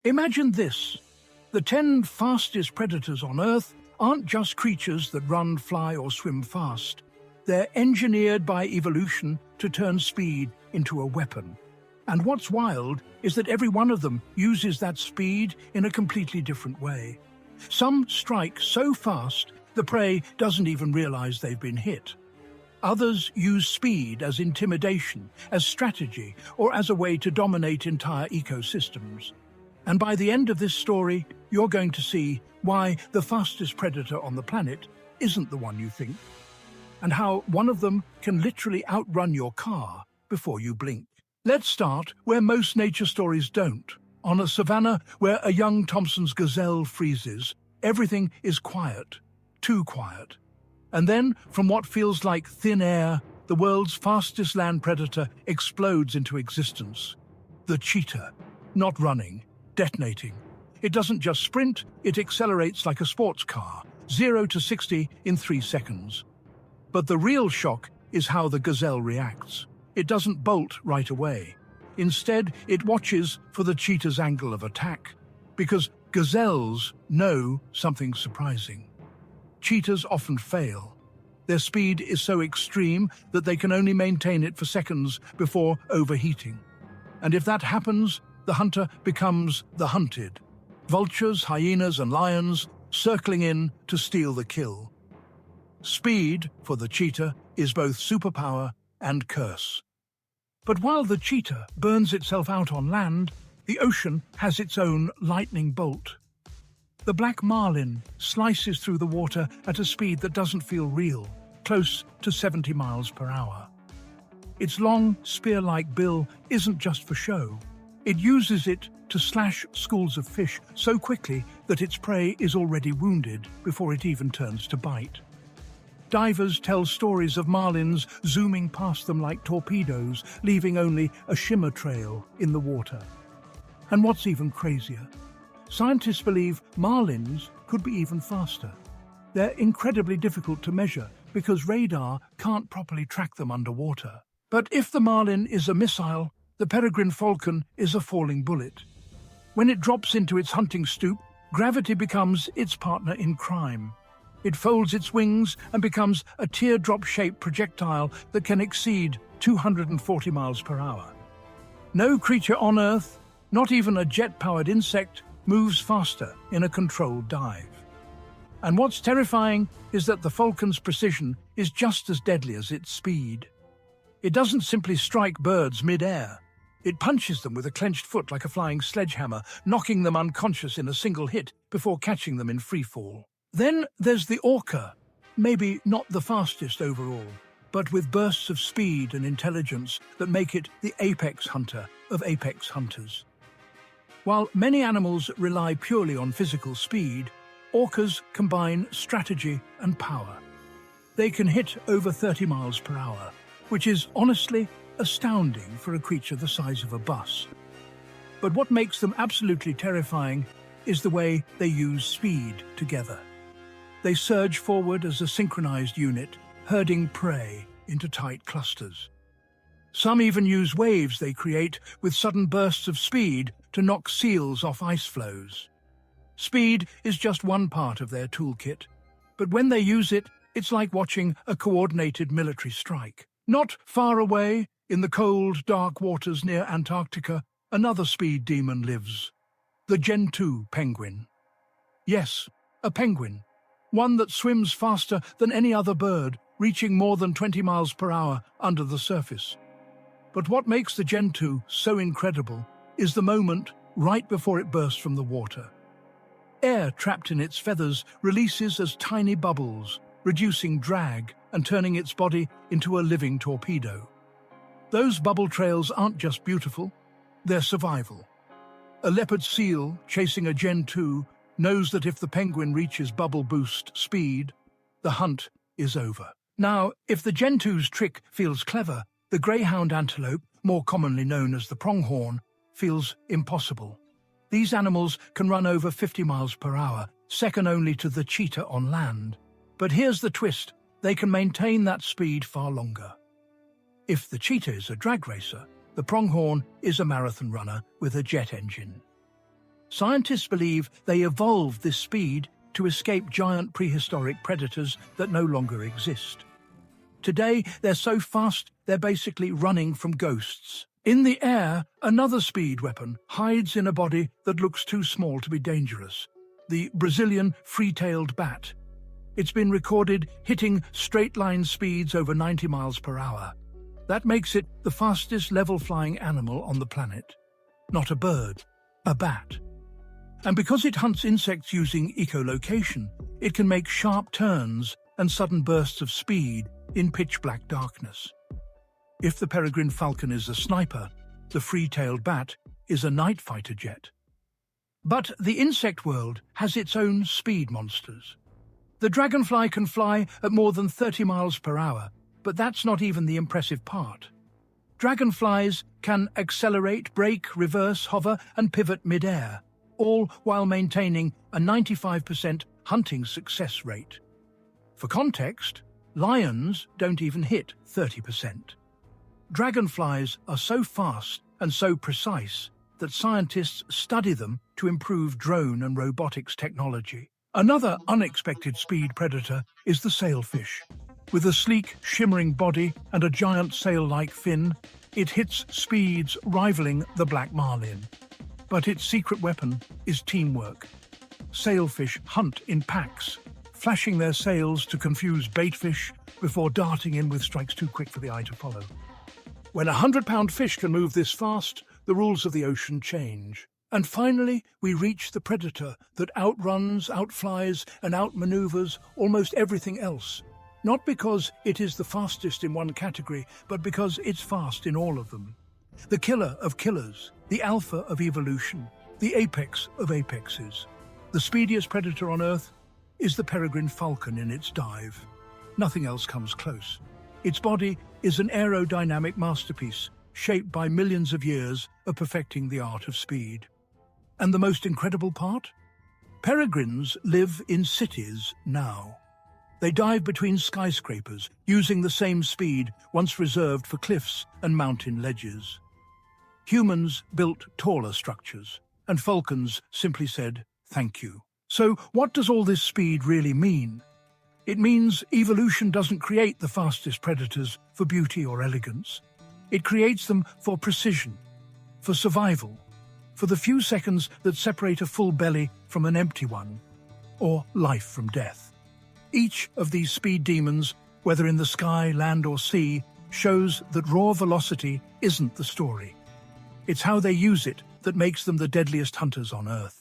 Imagine this. The 10 fastest predators on Earth aren't just creatures that run, fly, or swim fast. They're engineered by evolution to turn speed into a weapon. And what's wild is that every one of them uses that speed in a completely different way. Some strike so fast the prey doesn't even realize they've been hit. Others use speed as intimidation, as strategy, or as a way to dominate entire ecosystems. And by the end of this story, you're going to see why the fastest predator on the planet isn't the one you think, and how one of them can literally outrun your car before you blink. Let's start where most nature stories don't. On a savanna where a young Thompson's gazelle freezes, everything is quiet, too quiet. And then, from what feels like thin air, the world's fastest land predator explodes into existence. The cheetah, not running, detonating. It doesn't just sprint, it accelerates like a sports car, 0 to 60 in 3 seconds. But the real shock is how the gazelle reacts. It doesn't bolt right away. Instead, it watches for the cheetah's angle of attack, because gazelles know something surprising. Cheetahs often fail. Their speed is so extreme that they can only maintain it for seconds before overheating. And if that happens, the hunter becomes the hunted. Vultures, hyenas, and lions circling in to steal the kill. Speed, for the cheetah, is both superpower and curse. But while the cheetah burns itself out on land, the ocean has its own lightning bolt. The black marlin slices through the water at a speed that doesn't feel real, close to 70 miles per hour. Its long, spear-like bill isn't just for show. It uses it to slash schools of fish so quickly that its prey is already wounded before it even turns to bite. Divers tell stories of marlins zooming past them like torpedoes, leaving only a shimmer trail in the water. And what's even crazier, scientists believe marlins could be even faster. They're incredibly difficult to measure because radar can't properly track them underwater. But if the marlin is a missile, the Peregrine Falcon is a falling bullet. When it drops into its hunting stoop, gravity becomes its partner in crime. It folds its wings and becomes a teardrop-shaped projectile that can exceed 240 miles per hour. No creature on Earth, not even a jet-powered insect, moves faster in a controlled dive. And what's terrifying is that the falcon's precision is just as deadly as its speed. It doesn't simply strike birds mid-air. It punches them with a clenched foot like a flying sledgehammer, knocking them unconscious in a single hit before catching them in free fall. Then there's the orca, maybe not the fastest overall, but with bursts of speed and intelligence that make it the apex hunter of apex hunters. While many animals rely purely on physical speed, orcas combine strategy and power. They can hit over 30 miles per hour, which is honestly astounding for a creature the size of a bus. But what makes them absolutely terrifying is the way they use speed together. They surge forward as a synchronized unit, herding prey into tight clusters. Some even use waves they create with sudden bursts of speed to knock seals off ice floes. Speed is just one part of their toolkit, but when they use it, it's like watching a coordinated military strike. Not far away, in the cold, dark waters near Antarctica, another speed demon lives. The Gentoo penguin. Yes, a penguin. One that swims faster than any other bird, reaching more than 20 miles per hour under the surface. But what makes the Gentoo so incredible is the moment right before it bursts from the water. Air trapped in its feathers releases as tiny bubbles, reducing drag and turning its body into a living torpedo. Those bubble trails aren't just beautiful, they're survival. A leopard seal chasing a Gentoo knows that if the penguin reaches bubble boost speed, the hunt is over. Now, if the Gentoo's trick feels clever, the greyhound antelope, more commonly known as the pronghorn, feels impossible. These animals can run over 50 miles per hour, second only to the cheetah on land. But here's the twist, they can maintain that speed far longer. If the cheetah is a drag racer, the pronghorn is a marathon runner with a jet engine. Scientists believe they evolved this speed to escape giant prehistoric predators that no longer exist. Today, they're so fast, they're basically running from ghosts. In the air, another speed weapon hides in a body that looks too small to be dangerous: the Brazilian free-tailed bat. It's been recorded hitting straight-line speeds over 90 miles per hour. That makes it the fastest level-flying animal on the planet. Not a bird, a bat. And because it hunts insects using echolocation, it can make sharp turns and sudden bursts of speed in pitch-black darkness. If the Peregrine Falcon is a sniper, the free-tailed bat is a night fighter jet. But the insect world has its own speed monsters. The dragonfly can fly at more than 30 miles per hour, but that's not even the impressive part. Dragonflies can accelerate, brake, reverse, hover, and pivot mid-air, all while maintaining a 95% hunting success rate. For context, lions don't even hit 30%. Dragonflies are so fast and so precise that scientists study them to improve drone and robotics technology. Another unexpected speed predator is the sailfish. With a sleek, shimmering body and a giant sail-like fin, it hits speeds rivaling the black marlin. But its secret weapon is teamwork. Sailfish hunt in packs, flashing their sails to confuse baitfish before darting in with strikes too quick for the eye to follow. When a 100-pound fish can move this fast, the rules of the ocean change. And finally, we reach the predator that outruns, outflies, and outmaneuvers almost everything else. Not because it is the fastest in one category, but because it's fast in all of them. The killer of killers, the alpha of evolution, the apex of apexes. The speediest predator on Earth is the Peregrine Falcon in its dive. Nothing else comes close. Its body is an aerodynamic masterpiece, shaped by millions of years of perfecting the art of speed. And the most incredible part? Peregrines live in cities now. They dive between skyscrapers, using the same speed once reserved for cliffs and mountain ledges. Humans built taller structures, and falcons simply said, "Thank you." So what does all this speed really mean? It means evolution doesn't create the fastest predators for beauty or elegance. It creates them for precision, for survival, for the few seconds that separate a full belly from an empty one, or life from death. Each of these speed demons, whether in the sky, land or sea, shows that raw velocity isn't the story. It's how they use it that makes them the deadliest hunters on Earth.